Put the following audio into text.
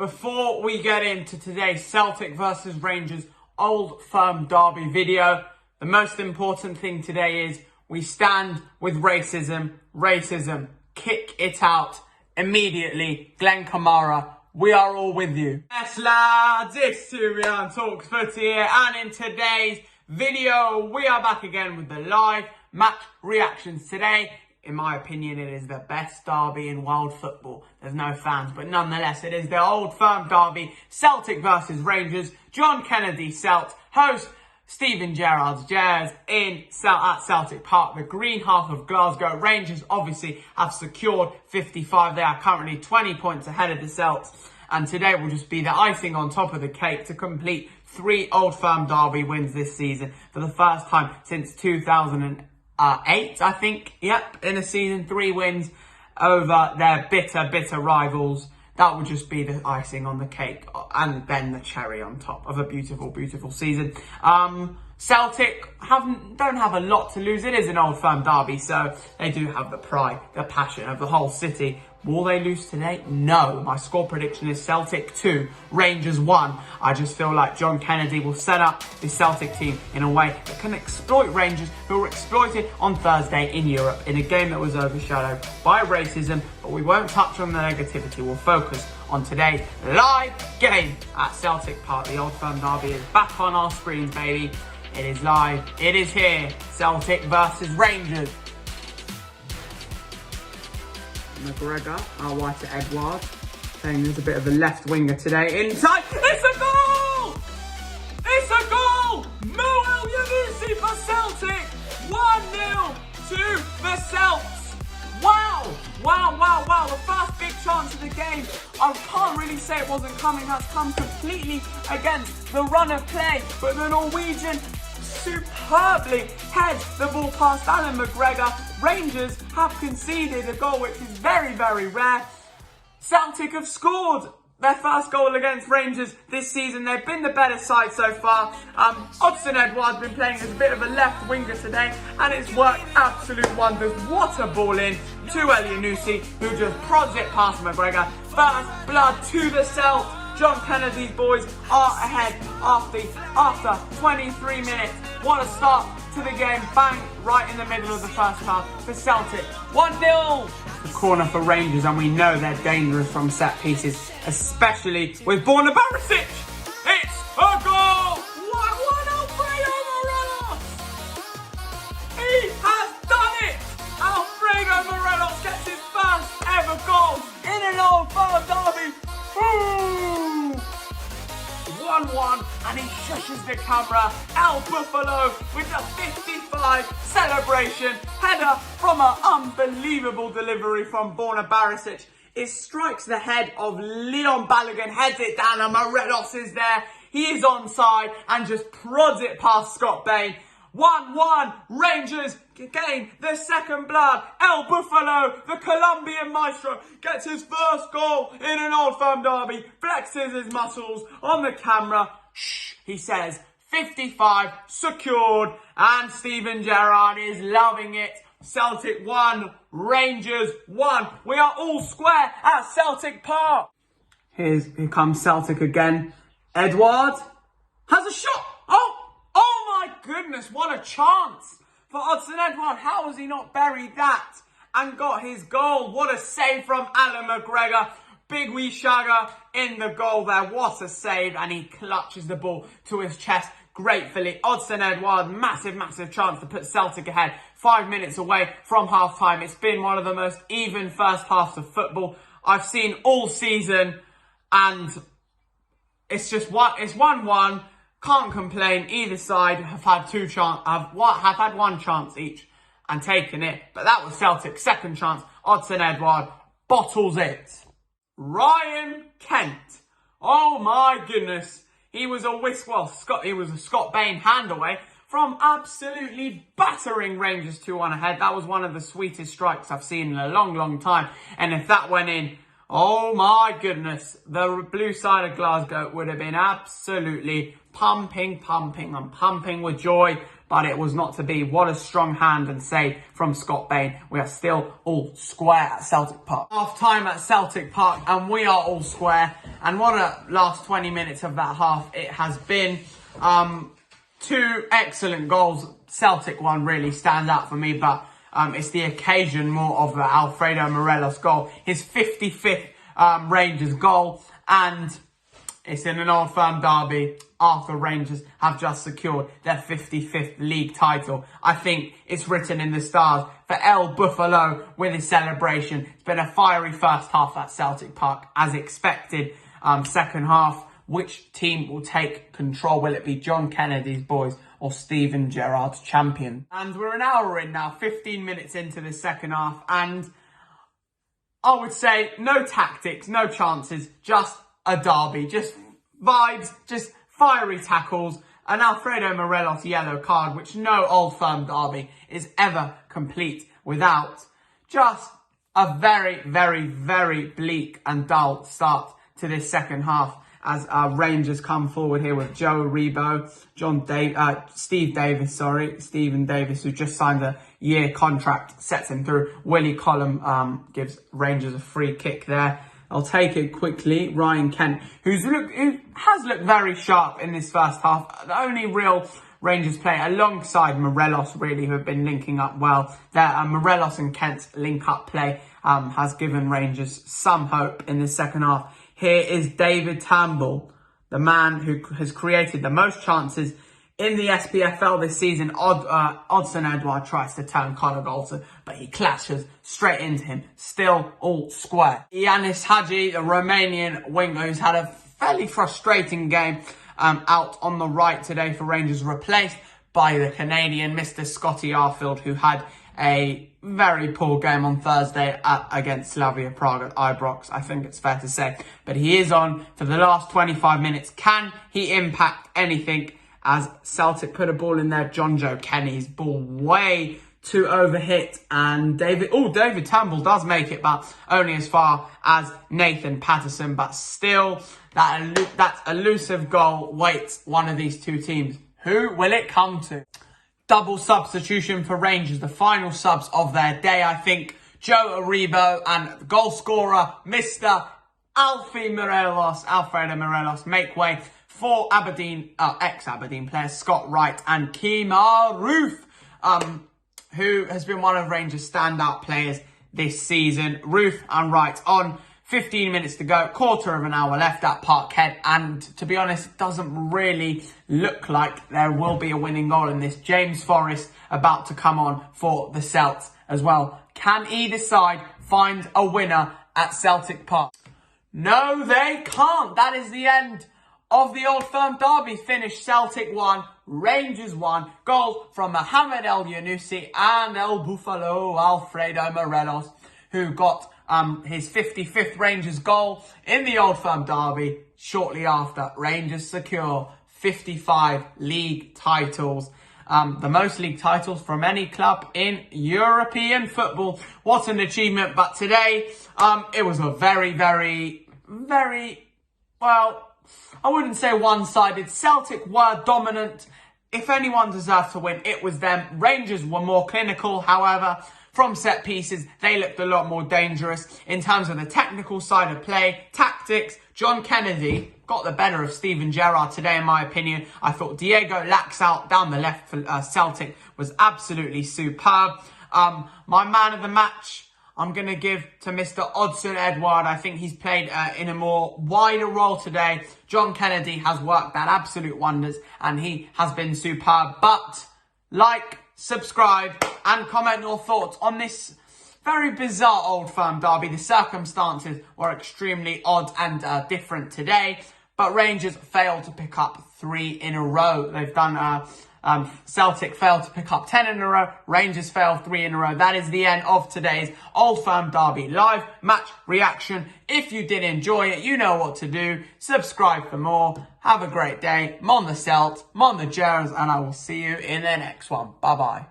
Before we get into today's Celtic versus Rangers Old Firm Derby video, the most important thing today is we stand with racism. Racism. Kick it out immediately. Glenn Kamara, we are all with you. Yes, lads, it's Tyrion Talks Footy here, and in today's video, we are back again with the live match reactions. Today, in my opinion, it is the best derby in world football. There's no fans, but nonetheless, it is the Old Firm derby. Celtic versus Rangers. John Kennedy Celt, host Steven Gerrard's Jazz at Celtic Park, the green half of Glasgow. Rangers obviously have secured 55. They are currently 20 points ahead of the Celts. And today will just be the icing on top of the cake to complete 3 Old Firm derby wins this season for the first time since 2008, I think. Yep, in a season, 3 wins over their bitter rivals. That would just be the icing on the cake and then the cherry on top of a beautiful season. Celtic don't have a lot to lose. It is an Old Firm derby, so they do have the pride, the passion of the whole city. Will they lose today? No. My score prediction is Celtic 2, Rangers 1. I just feel like John Kennedy will set up the Celtic team in a way that can exploit Rangers, who were exploited on Thursday in Europe in a game that was overshadowed by racism. But we won't touch on the negativity. We'll focus on today's live game at Celtic Park. The Old Firm derby is back on our screens, baby. It is live. It is here. Celtic versus Rangers. McGregor, our white Edward, playing as a bit of a left winger today. Inside, it's a goal! It's a goal! Elyonoussi for Celtic! 1-0 to the Celts! Wow! The first big chance of the game. I can't really say it wasn't coming. That's come completely against the run of play. But the Norwegian superbly heads the ball past Alan McGregor. Rangers have conceded a goal which is very rare. Celtic have scored their first goal against Rangers this season. They've been the better side so far. Odsonne Edouard's been playing as a bit of a left winger today, and it's worked absolute wonders. What a ball in to Elyonoussi, who just prods it past McGregor. First blood to the Celts. John Kennedy's boys are ahead after 23 minutes. What a start to the game. Bang, right in the middle of the first half for Celtic. 1-0. The corner for Rangers, and we know they're dangerous from set pieces, especially with Borna Barisic. It's a goal! 1-1 Alfredo Morelos! He has done it! Alfredo Morelos gets his first ever goal in an Old Firm derby. 1-1, and he shushes the camera. El Bufalo with the 55 celebration. Header from an unbelievable delivery from Borna Barisic. It strikes the head of Leon Balogun, heads it down, and Morelos is there. He is onside and just prods it past Scott Bain. 1-1, Rangers gain the second blood. El Bufalo, the Colombian maestro, gets his first goal in an Old Firm derby, flexes his muscles on the camera. Shh, he says, 55 secured, and Steven Gerrard is loving it. Celtic 1, Rangers 1. We are all square at Celtic Park. Here comes Celtic again. Edouard has a shot. Oh my goodness, what a chance for Odsonne Edouard. How has he not buried that and got his goal? What a save from Alan McGregor. Big wee shagger in the goal there. What a save, and he clutches the ball to his chest gratefully. Odsonne Edouard, massive chance to put Celtic ahead. 5 minutes away from half-time. It's been one of the most even first halves of football I've seen all season, and it's just it's 1-1. Can't complain. Either side have had have had one chance each and taken it. But that was Celtic's second chance. Odsonne Edouard bottles it. Ryan Kent. Oh my goodness. He was a Scott Bain hand away from absolutely battering Rangers 2-1 ahead. That was one of the sweetest strikes I've seen in a long time. And if that went in, Oh my goodness, the blue side of Glasgow would have been absolutely pumping with joy, but it was not to be. What a strong hand and save from Scott Bain. We are still all square at Celtic Park. Half time at Celtic Park and we are all square. And what a last 20 minutes of that half it has been. Two excellent goals. Celtic one really stands out for me, but it's the occasion more of the Alfredo Morelos goal. His 55th Rangers goal, and it's in an Old Firm derby after Rangers have just secured their 55th league title. I think it's written in the stars for El Bufalo with his celebration. It's been a fiery first half at Celtic Park, as expected. Second half, which team will take control? Will it be John Kennedy's boys or Steven Gerrard's champion? And we're an hour in now, 15 minutes into the second half, and I would say no tactics, no chances, just a derby, just vibes, just fiery tackles, an Alfredo Morelos yellow card, which no Old Firm derby is ever complete without. Just a very bleak and dull start to this second half as Rangers come forward here with Joe Aribo, Stephen Davis, who just signed a year contract, sets him through. Willie Collum gives Rangers a free kick there. I'll take it quickly. Ryan Kent, who has looked very sharp in this first half. The only real Rangers player alongside Morelos, really, who have been linking up well. Morelos and Kent's link-up play has given Rangers some hope in the second half. Here is David Turnbull, the man who has created the most chances in the SPFL this season. Odsonne Edouard tries to turn Conor Golter, but he clashes straight into him. Still all square. Yanis Hadji, the Romanian winger, who's had a fairly frustrating game out on the right today for Rangers, replaced by the Canadian Mr. Scotty Arfield, who had a very poor game on Thursday against Slavia Prague at Ibrox, I think it's fair to say. But he is on for the last 25 minutes. Can he impact anything? As Celtic put a ball in there, John Joe Kenny's ball way too overhit, and David Turnbull does make it, but only as far as Nathan Patterson. But still, that elusive goal waits one of these two teams. Who will it come to? Double substitution for Rangers, the final subs of their day, I think. Joe Aribo and goal scorer, Mr. Alfredo Morelos, make way for ex-Aberdeen players Scott Wright and Kemar Roof, who has been one of Rangers' standout players this season. Roof and Wright on 15 minutes to go, quarter of an hour left at Parkhead, and to be honest, it doesn't really look like there will be a winning goal in this. James Forrest about to come on for the Celts as well. Can either side find a winner at Celtic Park? No, they can't. That is the end of the Old Firm derby. Finished Celtic 1, Rangers 1. Goals from Mohamed Elyonoussi and El Bufalo, Alfredo Morelos, who got his 55th Rangers goal in the Old Firm derby. Shortly after, Rangers secure 55 league titles. The most league titles from any club in European football. What an achievement. But today, it was a very, well, I wouldn't say one-sided. Celtic were dominant. If anyone deserved to win, it was them. Rangers were more clinical, however. From set pieces, they looked a lot more dangerous. In terms of the technical side of play, tactics, John Kennedy got the better of Steven Gerrard today, in my opinion. I thought Diego Laxalt down the left for Celtic was absolutely superb. My man of the match, I'm going to give to Mr. Odsonne Edouard. I think he's played in a more wider role today. John Kennedy has worked that absolute wonders, and he has been superb. But like, subscribe and comment your thoughts on this very bizarre Old Firm derby. The circumstances were extremely odd and different today, but Rangers failed to pick up 3 in a row. They've done Celtic failed to pick up 10 in a row. Rangers failed 3 in a row. That is the end of today's Old Firm derby live match reaction. If you did enjoy it, you know what to do. Subscribe for more. Have a great day. Mon the Celt, Mon the Gerrans, and I will see you in the next one. Bye-bye.